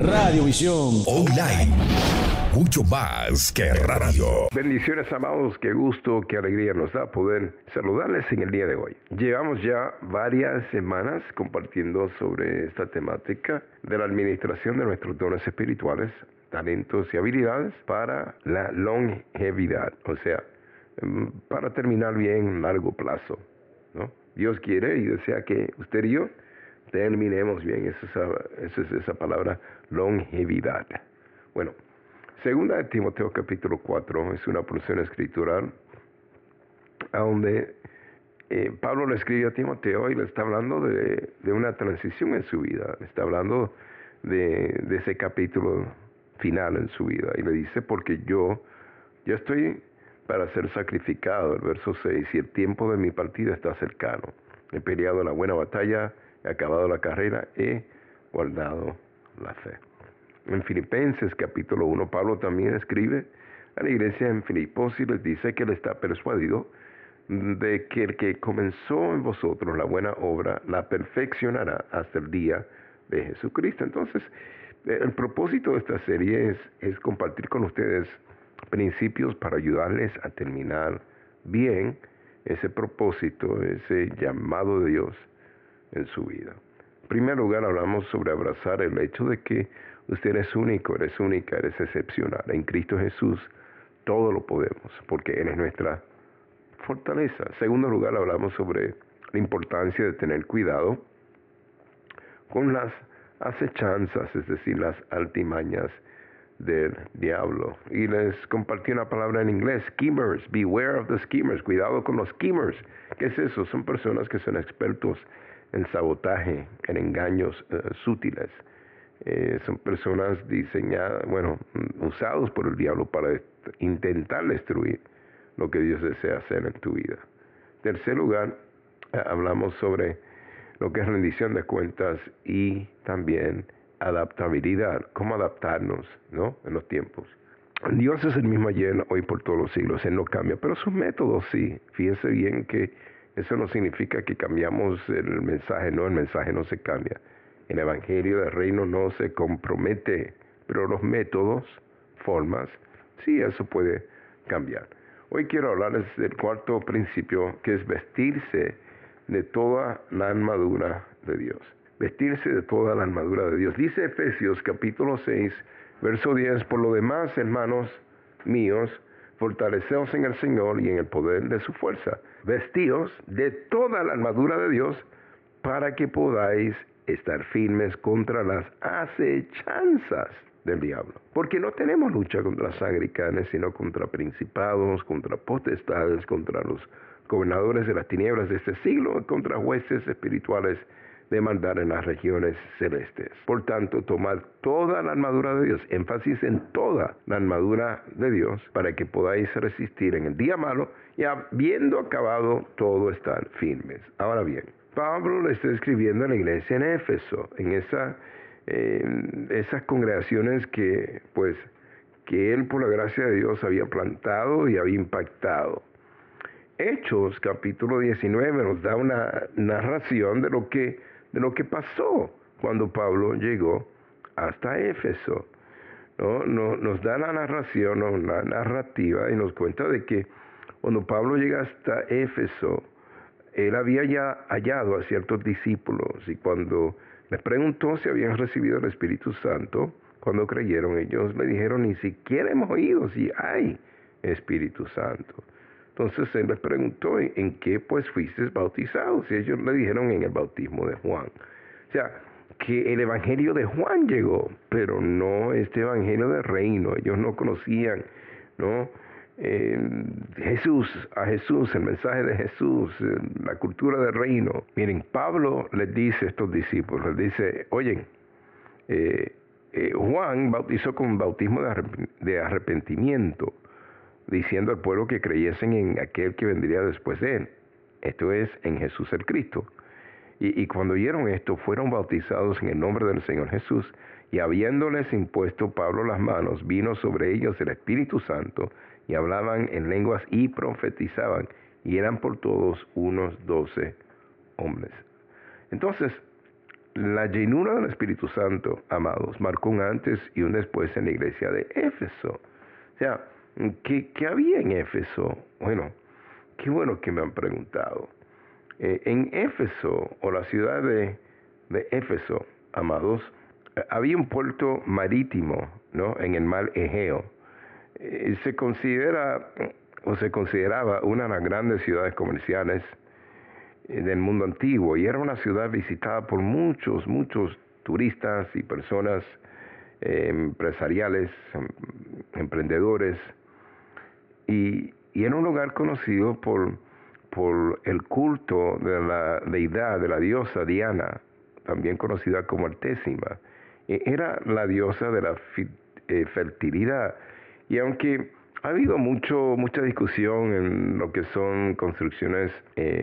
Radiovisión Online. Mucho más que radio. Bendiciones, amados. Qué gusto, qué alegría nos da poder saludarles en el día de hoy. Llevamos ya varias semanas compartiendo sobre esta temática de la administración de nuestros dones espirituales, talentos y habilidades para la longevidad, o sea, para terminar bien en largo plazo, ¿no? Dios quiere y desea que usted y yo terminemos bien. Esa es esa palabra, longevidad. Bueno, segunda de Timoteo capítulo 4 es una porción escritural a donde Pablo le escribe a Timoteo y le está hablando de una transición en su vida. Le está hablando de ese capítulo final en su vida. Y le dice, porque yo estoy para ser sacrificado, el verso 6, y el tiempo de mi partida está cercano. He peleado la buena batalla, he acabado la carrera, he guardado la fe. En Filipenses capítulo 1, Pablo también escribe a la iglesia en Filipos y les dice que él está persuadido de que el que comenzó en vosotros la buena obra la perfeccionará hasta el día de Jesucristo. Entonces, el propósito de esta serie es compartir con ustedes principios para ayudarles a terminar bien ese propósito, ese llamado de Dios en su vida. En primer lugar, hablamos sobre abrazar el hecho de que usted es único, eres única, eres excepcional. En Cristo Jesús todo lo podemos, porque Él es nuestra fortaleza. En segundo lugar, hablamos sobre la importancia de tener cuidado con las acechanzas, es decir, las altimañas del diablo. Y les compartí una palabra en inglés, schemers, beware of the schemers, cuidado con los schemers. ¿Qué es eso? Son personas que son expertos en sabotaje, en engaños sutiles. Son personas diseñadas, usados por el diablo para intentar destruir lo que Dios desea hacer en tu vida. En tercer lugar, hablamos sobre lo que es rendición de cuentas y también adaptabilidad, cómo adaptarnos, ¿no?, en los tiempos. Dios es el mismo ayer, hoy, por todos los siglos. Él no cambia, pero sus métodos sí. Fíjense bien que eso no significa que cambiamos el mensaje no se cambia. El evangelio del reino no se compromete, pero los métodos, formas, sí, eso puede cambiar. Hoy quiero hablarles del cuarto principio, que es vestirse de toda la armadura de Dios. Vestirse de toda la armadura de Dios. Dice Efesios capítulo 6, verso 10, por lo demás, hermanos míos, fortaleceos en el Señor y en el poder de su fuerza. Vestíos de toda la armadura de Dios para que podáis estar firmes contra las acechanzas del diablo. Porque no tenemos lucha contra sangre y carne, sino contra principados, contra potestades, contra los gobernadores de las tinieblas de este siglo, contra jueces espirituales de maldad en las regiones celestes. Por tanto, tomad toda la armadura de Dios, énfasis en toda la armadura de Dios, para que podáis resistir en el día malo y habiendo acabado todo estar firmes. Ahora bien, Pablo le está escribiendo a la iglesia en Éfeso, en esas congregaciones que él por la gracia de Dios había plantado y había impactado. Hechos capítulo 19 nos da una narración de lo que pasó cuando Pablo llegó hasta Éfeso. Nos da la narración, una narrativa, y nos cuenta de que cuando Pablo llega hasta Éfeso, él había ya hallado a ciertos discípulos, y cuando les preguntó si habían recibido el Espíritu Santo, cuando creyeron, ellos le dijeron, ni siquiera hemos oído si hay Espíritu Santo. Entonces él les preguntó, ¿en qué pues fuisteis bautizados? Y ellos le dijeron, en el bautismo de Juan. O sea, que el evangelio de Juan llegó, pero no este evangelio del reino. Ellos no conocían, ¿no?, a Jesús, el mensaje de Jesús, la cultura del reino. Miren, Pablo les dice a estos discípulos, les dice, oye, Juan bautizó con un bautismo de arrepentimiento, diciendo al pueblo que creyesen en aquel que vendría después de él. Esto es, en Jesús el Cristo. Y cuando oyeron esto, fueron bautizados en el nombre del Señor Jesús, y habiéndoles impuesto Pablo las manos, vino sobre ellos el Espíritu Santo, y hablaban en lenguas y profetizaban, y eran por todos unos 12 hombres. Entonces, La llenura del Espíritu Santo, amados, marcó un antes y un después en la iglesia de Éfeso. O sea, ¿qué había en Éfeso? Bueno, qué bueno que me han preguntado. En Éfeso, o la ciudad de Éfeso, amados, había un puerto marítimo, ¿no?, en el mar Egeo. Se considera o se consideraba una de las grandes ciudades comerciales del mundo antiguo, y era una ciudad visitada por muchos turistas y personas empresariales, emprendedores, y era un lugar conocido por el culto de la deidad, de la diosa Diana, también conocida como Artésima. Era la diosa de la fertilidad. Y aunque ha habido mucha discusión en lo que son construcciones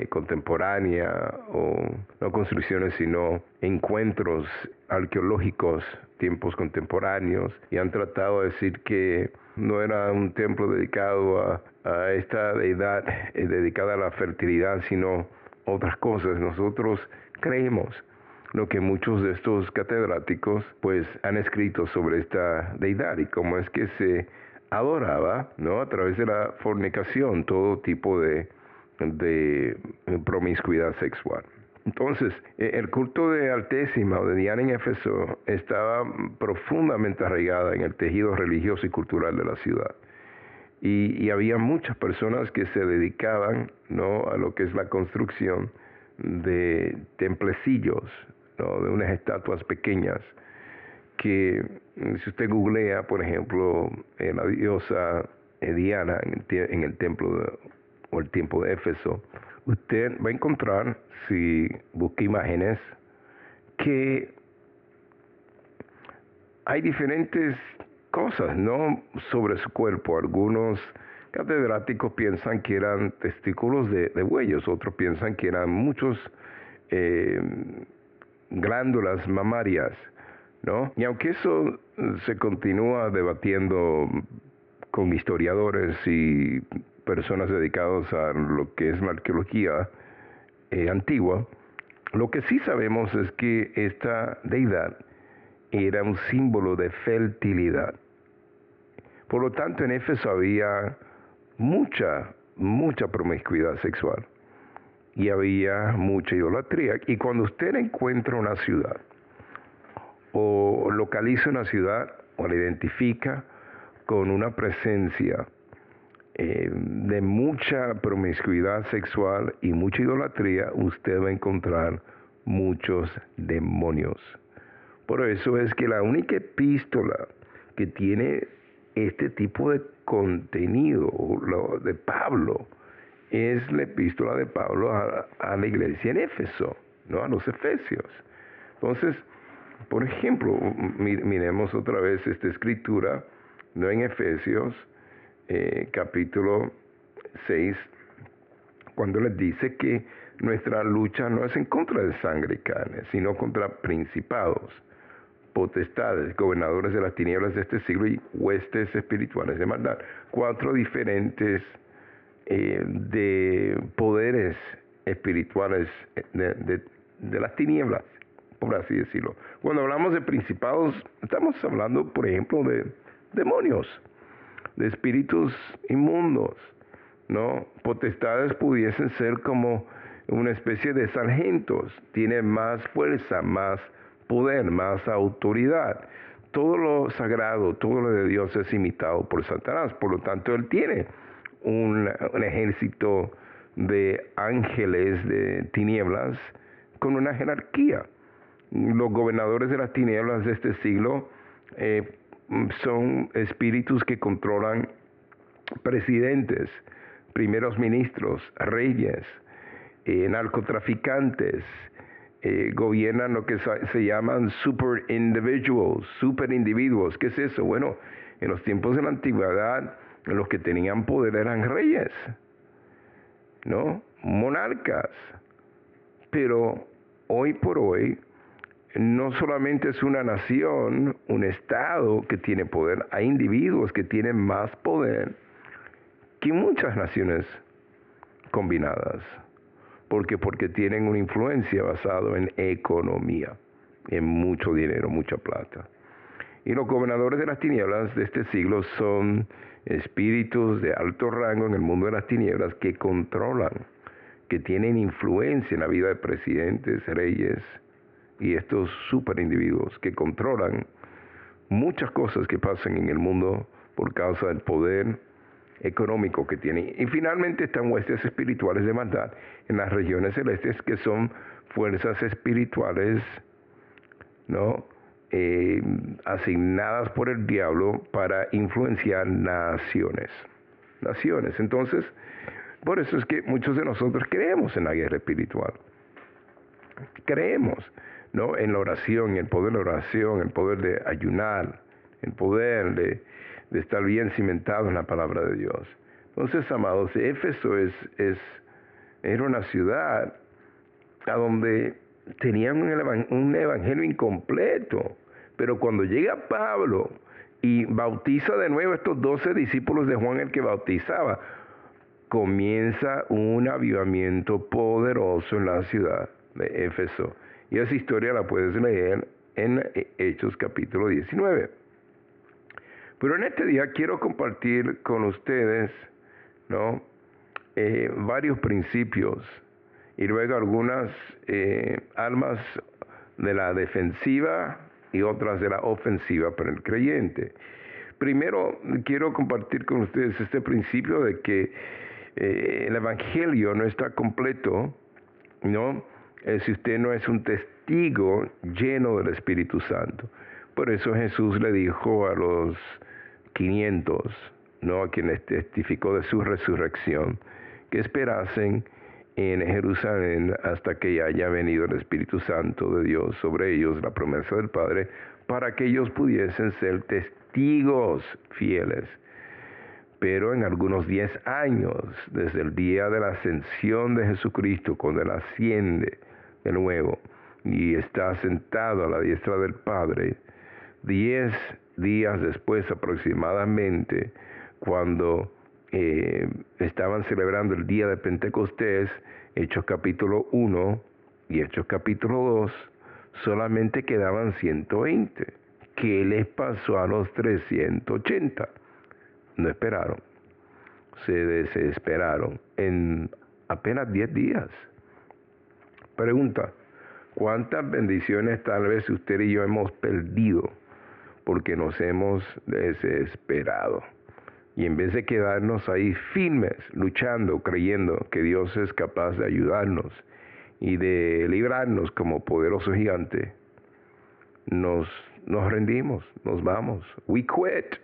contemporáneas, o no construcciones sino encuentros arqueológicos, tiempos contemporáneos, y han tratado de decir que no era un templo dedicado a esta deidad dedicada a la fertilidad, sino otras cosas. Nosotros creemos lo que muchos de estos catedráticos pues han escrito sobre esta deidad y cómo es que se adoraba, ¿no?, a través de la fornicación, todo tipo de promiscuidad sexual. Entonces, el culto de Artésima o de Diana en Éfeso estaba profundamente arraigada en el tejido religioso y cultural de la ciudad. Y había muchas personas que se dedicaban, ¿no?, a lo que es la construcción de templecillos, ¿no?, de unas estatuas pequeñas que, si usted googlea, por ejemplo, la diosa Diana en el templo o el tiempo de Éfeso, usted va a encontrar, si busca imágenes, que hay diferentes cosas, ¿no?, sobre su cuerpo. Algunos catedráticos piensan que eran testículos de bueyes, otros piensan que eran muchos glándulas mamarias, ¿no? Y aunque eso se continúa debatiendo con historiadores y personas dedicadas a lo que es la arqueología antigua, lo que sí sabemos es que esta deidad era un símbolo de fertilidad. Por lo tanto, en Éfeso había mucha promiscuidad sexual y había mucha idolatría. Y cuando usted encuentra una ciudad o localiza una ciudad o la identifica con una presencia de mucha promiscuidad sexual y mucha idolatría, usted va a encontrar muchos demonios. Por eso es que la única epístola que tiene este tipo de contenido de Pablo es la epístola de Pablo a la iglesia en Éfeso, ¿no?, a los efesios. Entonces, por ejemplo, miremos otra vez esta escritura, ¿no?, en Efesios capítulo 6, cuando les dice que nuestra lucha no es en contra de sangre y carne, sino contra principados, potestades, gobernadores de las tinieblas de este siglo y huestes espirituales de maldad. 4 diferentes de poderes espirituales de las tinieblas, por así decirlo. Cuando hablamos de principados, estamos hablando, por ejemplo, de demonios, de espíritus inmundos, ¿no? Potestades pudiesen ser como una especie de sargentos, tiene más fuerza, más poder, más autoridad. Todo lo sagrado, todo lo de Dios es imitado por Satanás, por lo tanto él tiene un ejército de ángeles de tinieblas con una jerarquía. Los gobernadores de las tinieblas de este siglo son espíritus que controlan presidentes, primeros ministros, reyes, narcotraficantes, gobiernan lo que se llaman super individuos. ¿Qué es eso? Bueno, en los tiempos de la antigüedad, los que tenían poder eran reyes, ¿no?, monarcas. Pero hoy por hoy, no solamente es una nación, un estado que tiene poder, hay individuos que tienen más poder que muchas naciones combinadas. ¿Por qué? Porque tienen una influencia basada en economía. en mucho dinero, mucha plata. Y los gobernadores de las tinieblas de este siglo son espíritus de alto rango en el mundo de las tinieblas que controlan, que tienen influencia en la vida de presidentes, reyes y estos super individuos que controlan muchas cosas que pasan en el mundo por causa del poder económico que tienen. Y finalmente están huestes espirituales de maldad en las regiones celestes, que son fuerzas espirituales, ¿no? Asignadas por el diablo para influenciar naciones. Entonces, por eso es que muchos de nosotros creemos en la guerra espiritual. Creemos, ¿no?, en la oración, en el poder de la oración, el poder de ayunar, el poder de estar bien cimentado en la palabra de Dios. Entonces, amados, Éfeso era una ciudad a donde tenían un evangelio incompleto. Pero cuando llega Pablo y bautiza de nuevo a estos 12 discípulos de Juan el que bautizaba, comienza un avivamiento poderoso en la ciudad de Éfeso. Y esa historia la puedes leer en Hechos capítulo 19. Pero en este día quiero compartir con ustedes, ¿no?, varios principios y luego algunas armas de la defensiva y otras de la ofensiva para el creyente. Primero quiero compartir con ustedes este principio de que el evangelio no está completo, ¿no?, si usted no es un testigo lleno del Espíritu Santo. Por eso Jesús le dijo a los 500, ¿no?, a quienes testificó de su resurrección, que esperasen en Jerusalén hasta que haya venido el Espíritu Santo de Dios sobre ellos, la promesa del Padre, para que ellos pudiesen ser testigos fieles. Pero en algunos 10 años, desde el día de la ascensión de Jesucristo, cuando Él asciende de nuevo y está sentado a la diestra del Padre, 10 días después aproximadamente, cuando estaban celebrando el día de Pentecostés, Hechos capítulo 1 y Hechos capítulo 2, solamente quedaban 120. ¿Qué les pasó a los 380? No esperaron, se desesperaron en apenas 10 días. Pregunta, ¿cuántas bendiciones tal vez usted y yo hemos perdido porque nos hemos desesperado? Y en vez de quedarnos ahí firmes, luchando, creyendo que Dios es capaz de ayudarnos y de librarnos como poderoso gigante, nos rendimos, nos vamos. We quit.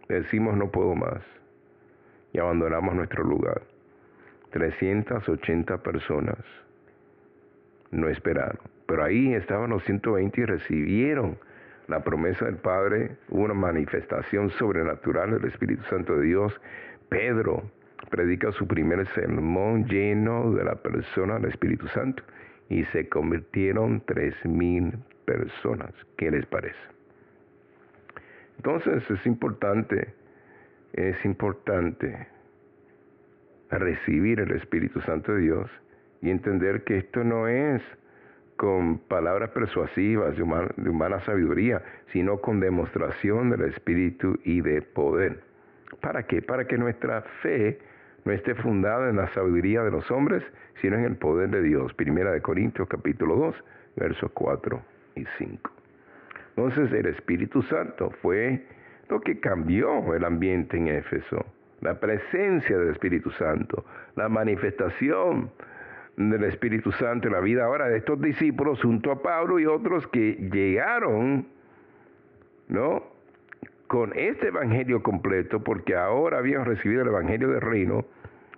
Decimos no puedo más y abandonamos nuestro lugar. 380 personas no esperaron, pero ahí estaban los 120 y recibieron la promesa del Padre. Hubo una manifestación sobrenatural del Espíritu Santo de Dios. Pedro predica su primer sermón lleno de la persona del Espíritu Santo y se convirtieron 3,000 personas. ¿Qué les parece? Entonces es importante recibir el Espíritu Santo de Dios y entender que esto no es con palabras persuasivas de humana sabiduría, sino con demostración del Espíritu y de poder. ¿Para qué? Para que nuestra fe no esté fundada en la sabiduría de los hombres, sino en el poder de Dios. Primera de Corintios capítulo 2, versos 4 y 5. Entonces el Espíritu Santo fue lo que cambió el ambiente en Éfeso. La presencia del Espíritu Santo, la manifestación del Espíritu Santo en la vida ahora de estos discípulos junto a Pablo y otros que llegaron, ¿no?, con este evangelio completo, porque ahora habían recibido el evangelio del reino.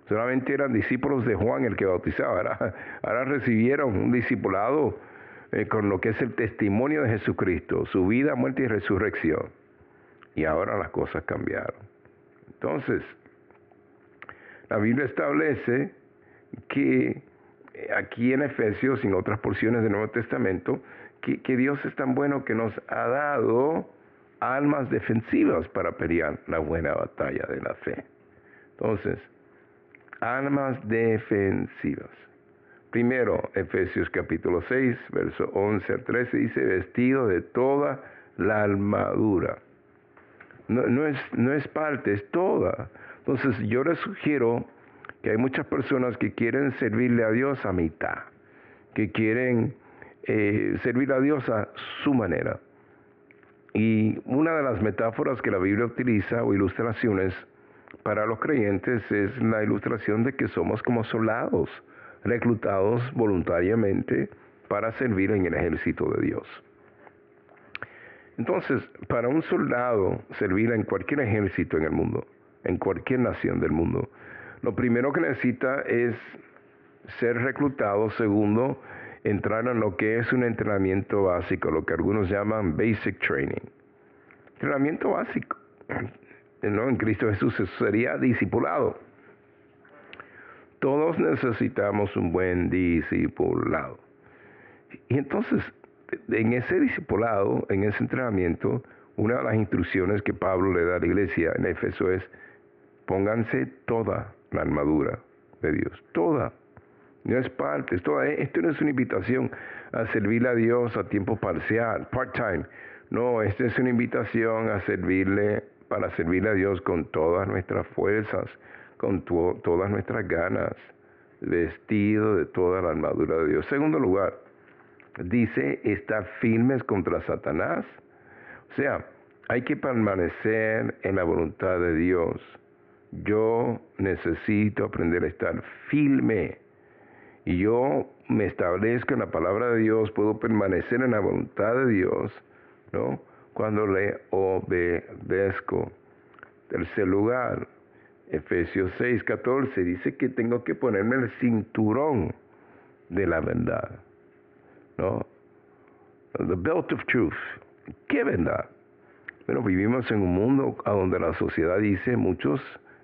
Solamente eran discípulos de Juan el que bautizaba. Ahora recibieron un discipulado con lo que es el testimonio de Jesucristo, su vida, muerte y resurrección. Y ahora las cosas cambiaron. Entonces, la Biblia establece que aquí en Efesios y en otras porciones del Nuevo Testamento, que Dios es tan bueno que nos ha dado armas defensivas para pelear la buena batalla de la fe. Entonces, armas defensivas. Primero, Efesios capítulo 6, verso 11 al 13, dice, vestido de toda la armadura. No es parte, es toda. Entonces yo les sugiero que hay muchas personas que quieren servirle a Dios a mitad, que quieren servir a Dios a su manera. Y una de las metáforas que la Biblia utiliza o ilustraciones para los creyentes es la ilustración de que somos como soldados reclutados voluntariamente para servir en el ejército de Dios. Entonces, para un soldado servir en cualquier ejército en el mundo, en cualquier nación del mundo, lo primero que necesita es ser reclutado. Segundo, entrar en lo que es un entrenamiento básico, lo que algunos llaman basic training. Entrenamiento básico, ¿no? En Cristo Jesús sería discipulado. Todos necesitamos un buen discipulado. Y entonces, en ese discipulado, en ese entrenamiento, una de las instrucciones que Pablo le da a la iglesia en Éfeso es: pónganse toda la armadura de Dios, toda. No es parte, esto no es una invitación a servirle a Dios a tiempo parcial, part-time. No, esta es una invitación a para servirle a Dios con todas nuestras fuerzas, con todas nuestras ganas, vestido de toda la armadura de Dios. Segundo lugar, dice, estar firmes contra Satanás. O sea, hay que permanecer en la voluntad de Dios. Yo necesito aprender a estar firme. Y yo me establezco en la palabra de Dios, puedo permanecer en la voluntad de Dios, ¿no? Cuando le obedezco. Tercer lugar, Efesios 6:14 dice que tengo que ponerme el cinturón de la verdad, ¿no? The belt of truth. ¿Qué verdad? Bueno, vivimos en un mundo donde la sociedad dice,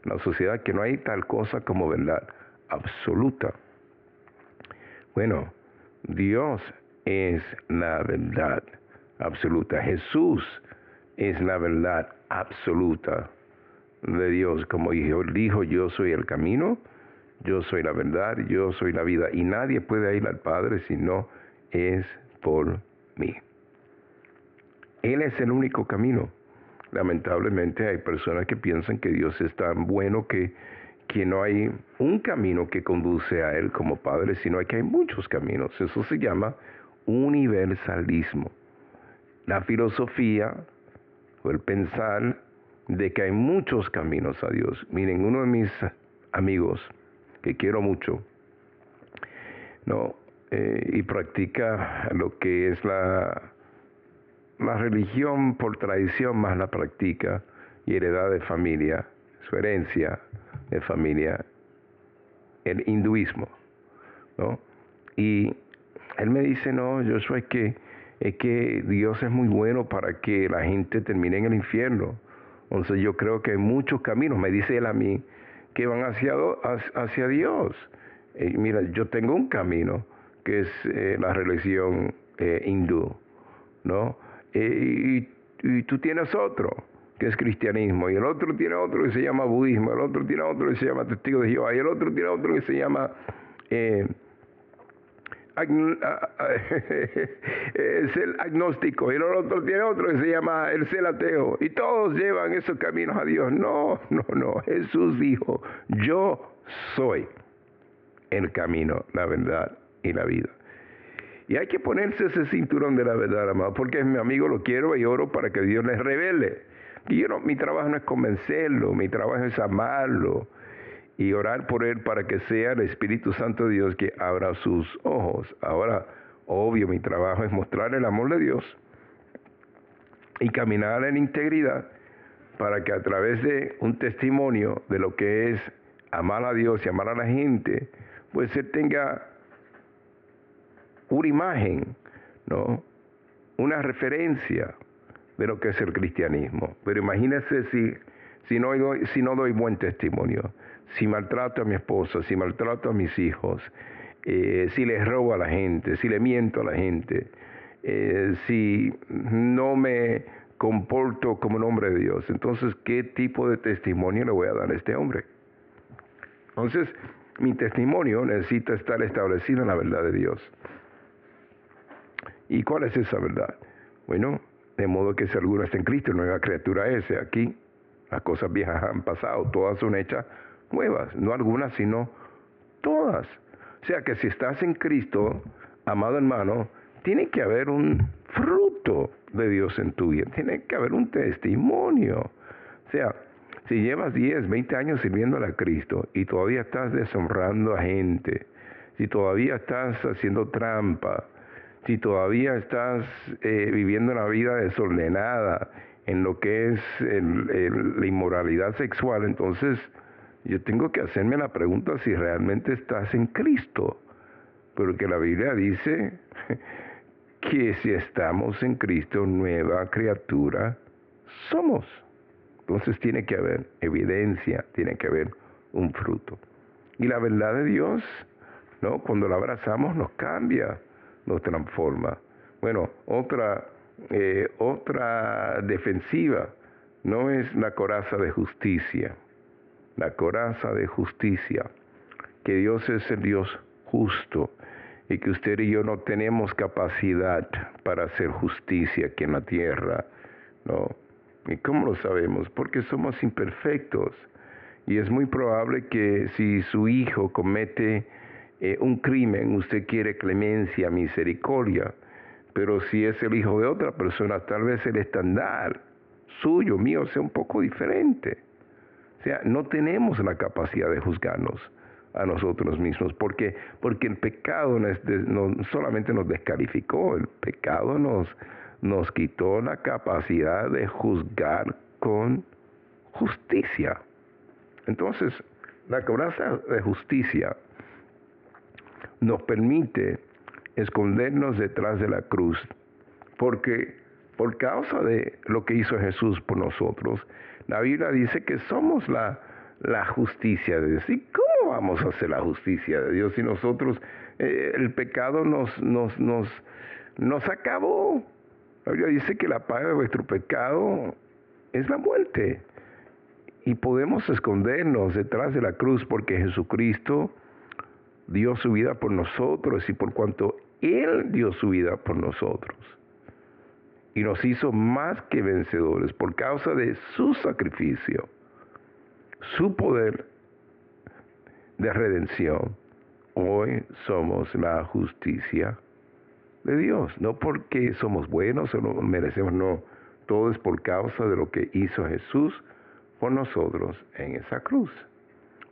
la sociedad, que no hay tal cosa como verdad absoluta. Bueno, Dios es la verdad absoluta. Jesús es la verdad absoluta de Dios. Como dijo, yo soy el camino, yo soy la verdad, yo soy la vida. Y nadie puede ir al Padre si no es por mí. Él es el único camino. Lamentablemente hay personas que piensan que Dios es tan bueno que no hay un camino que conduce a Él como Padre, sino que hay muchos caminos. Eso se llama universalismo. La filosofía o el pensar de que hay muchos caminos a Dios. Miren, uno de mis amigos, que quiero mucho, ¿no? Y practica lo que es la religión por tradición, más la práctica y heredad de familia, su herencia de familia, el hinduismo, ¿no? Y él me dice, no, Joshua, es que Dios es muy bueno para que la gente termine en el infierno. Entonces yo creo que hay muchos caminos, me dice él a mí, que van hacia Dios. Mira, yo tengo un camino, que es la religión hindú, ¿no? Y tú tienes otro, que es cristianismo, y el otro tiene otro que se llama budismo, el otro tiene otro que se llama testigo de Jehová, y el otro tiene otro que se llama es el agnóstico, y el otro tiene otro que se llama el ser ateo, y todos llevan esos caminos a Dios. No, Jesús dijo, yo soy el camino, la verdad y la vida. Y hay que ponerse ese cinturón de la verdad, amado, porque es mi amigo, lo quiero y oro para que Dios les revele. Y mi trabajo no es convencerlo, mi trabajo es amarlo y orar por él para que sea el Espíritu Santo de Dios que abra sus ojos. Ahora, obvio, mi trabajo es mostrar el amor de Dios y caminar en integridad para que a través de un testimonio de lo que es amar a Dios y amar a la gente, pues él tenga una imagen, ¿no? Una referencia de lo que es el cristianismo. Pero imagínense si no doy buen testimonio, si maltrato a mi esposa, si maltrato a mis hijos, si les robo a la gente, si le miento a la gente, si no me comporto como un hombre de Dios. Entonces, ¿qué tipo de testimonio le voy a dar a este hombre? Entonces, mi testimonio necesita estar establecido en la verdad de Dios. ¿Y cuál es esa verdad? Bueno, de modo que si alguno está en Cristo, nueva criatura es. Aquí las cosas viejas han pasado, todas son hechas nuevas, no algunas, sino todas. O sea que si estás en Cristo, amado hermano, tiene que haber un fruto de Dios en tu vida, tiene que haber un testimonio. O sea, si llevas 10, 20 años sirviendo a Cristo y todavía estás deshonrando a gente, si todavía estás haciendo trampa, si todavía estás viviendo una vida desordenada en lo que es la inmoralidad sexual, entonces yo tengo que hacerme la pregunta si realmente estás en Cristo. Porque la Biblia dice que si estamos en Cristo, nueva criatura somos. Entonces tiene que haber evidencia, tiene que haber un fruto. Y la verdad de Dios, ¿no? Cuando la abrazamos nos cambia, nos transforma. Bueno, otra defensiva no es la coraza de justicia. La coraza de justicia, que Dios es el Dios justo y que usted y yo no tenemos capacidad para hacer justicia aquí en la tierra, ¿no? ¿Y cómo lo sabemos? Porque somos imperfectos y es muy probable que si su hijo comete un crimen, usted quiere clemencia, misericordia, pero si es el hijo de otra persona, tal vez el estándar suyo, mío, sea un poco diferente. O sea, no tenemos la capacidad de juzgarnos a nosotros mismos, porque el pecado no solamente nos descalificó, el pecado nos quitó la capacidad de juzgar con justicia. Entonces, la coraza de justicia nos permite escondernos detrás de la cruz, porque por causa de lo que hizo Jesús por nosotros, la Biblia dice que somos la justicia de Dios. ¿Y cómo vamos a hacer la justicia de Dios si nosotros, el pecado nos acabó? La Biblia dice que la paga de vuestro pecado es la muerte. Y podemos escondernos detrás de la cruz porque Jesucristo dio su vida por nosotros y por cuanto Él dio su vida por nosotros. Y nos hizo más que vencedores por causa de su sacrificio, su poder de redención. Hoy somos la justicia de Dios, no porque somos buenos o no merecemos, no. Todo es por causa de lo que hizo Jesús por nosotros en esa cruz.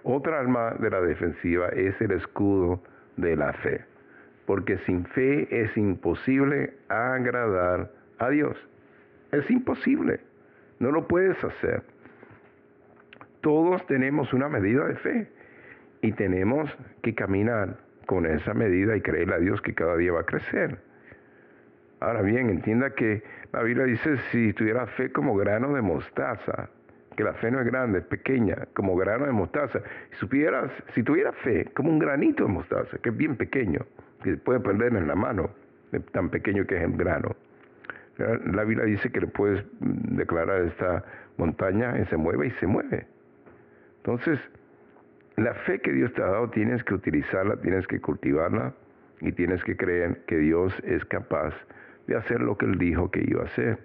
Otra arma de la defensiva es el escudo de la fe, porque sin fe es imposible agradar a Dios. Es imposible, no lo puedes hacer. Todos tenemos una medida de fe y tenemos que caminar con esa medida y creerle a Dios que cada día va a crecer. Ahora bien, entienda que la Biblia dice si tuviera fe como grano de mostaza, que la fe no es grande, es pequeña, como grano de mostaza. Si tuviera fe como un granito de mostaza, que es bien pequeño, que se puede perder en la mano, tan pequeño que es el grano. La Biblia dice que le puedes declarar a esta montaña y se mueve y se mueve. Entonces, la fe que Dios te ha dado tienes que utilizarla, tienes que cultivarla y tienes que creer que Dios es capaz de hacer lo que Él dijo que iba a hacer.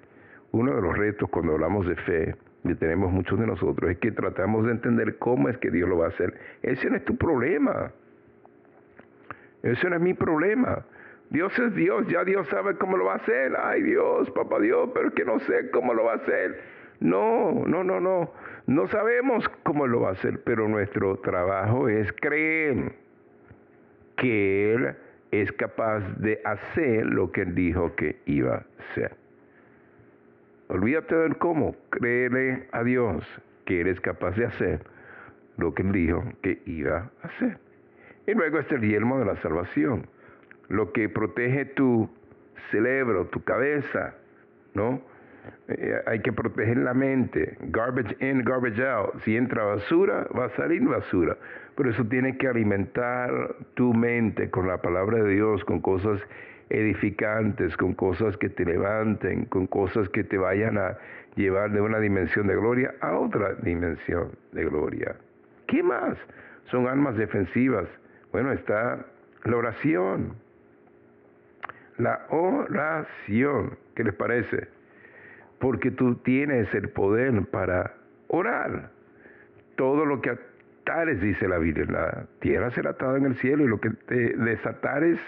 Uno de los retos cuando hablamos de fe, que tenemos muchos de nosotros, es que tratamos de entender cómo es que Dios lo va a hacer. Ese no es tu problema. Ese no es mi problema. Dios es Dios, ya Dios sabe cómo lo va a hacer. Ay Dios, papá Dios, pero es que no sé cómo lo va a hacer. No sabemos cómo lo va a hacer, pero nuestro trabajo es creer que Él es capaz de hacer lo que Él dijo que iba a hacer. Olvídate del cómo, créele a Dios que Él es capaz de hacer lo que Él dijo que iba a hacer. Y luego está el yelmo de la salvación, lo que protege tu cerebro, tu cabeza, ¿no? Hay que proteger la mente, garbage in, garbage out. Si entra basura, va a salir basura. Por eso tienes que alimentar tu mente con la palabra de Dios, con cosas edificantes, con cosas que te levanten, con cosas que te vayan a llevar de una dimensión de gloria a otra dimensión de gloria. ¿Qué más? son armas defensivas. Bueno, está la oración. La oración, ¿qué les parece? Porque tú tienes el poder para orar. Todo lo que atares, dice la Biblia, la tierra será atada en el cielo, y lo que desatares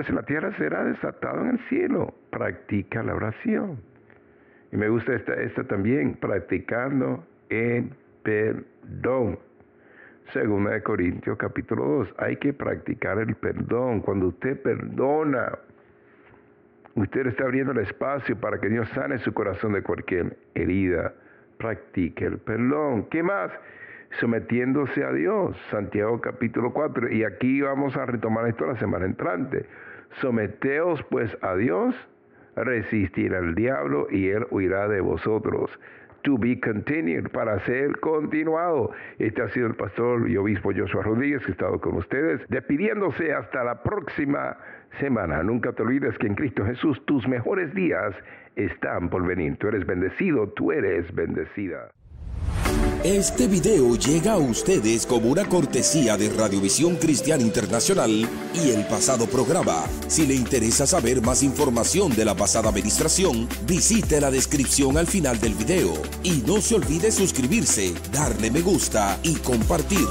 en la tierra será desatado en el cielo. Practica la oración. Y me gusta esta también, practicando el perdón. 2 Corintios capítulo 2, hay que practicar el perdón. Cuando usted perdona, usted está abriendo el espacio para que Dios sane su corazón de cualquier herida. Practique el perdón. ¿Qué más? Sometiéndose a Dios. Santiago capítulo 4. Y aquí vamos a retomar esto la semana entrante. Someteos pues a Dios, resistir al diablo y él huirá de vosotros. To be continued, para ser continuado. Este ha sido el pastor y obispo Joshua Rodríguez, que ha estado con ustedes, despidiéndose hasta la próxima semana. Nunca te olvides que en Cristo Jesús tus mejores días están por venir. Tú eres bendecido, tú eres bendecida. Este video llega a ustedes como una cortesía de Radiovisión Cristiana Internacional y el pasado programa. Si le interesa saber más información de la pasada administración, visite la descripción al final del video. Y no se olvide suscribirse, darle me gusta y compartir.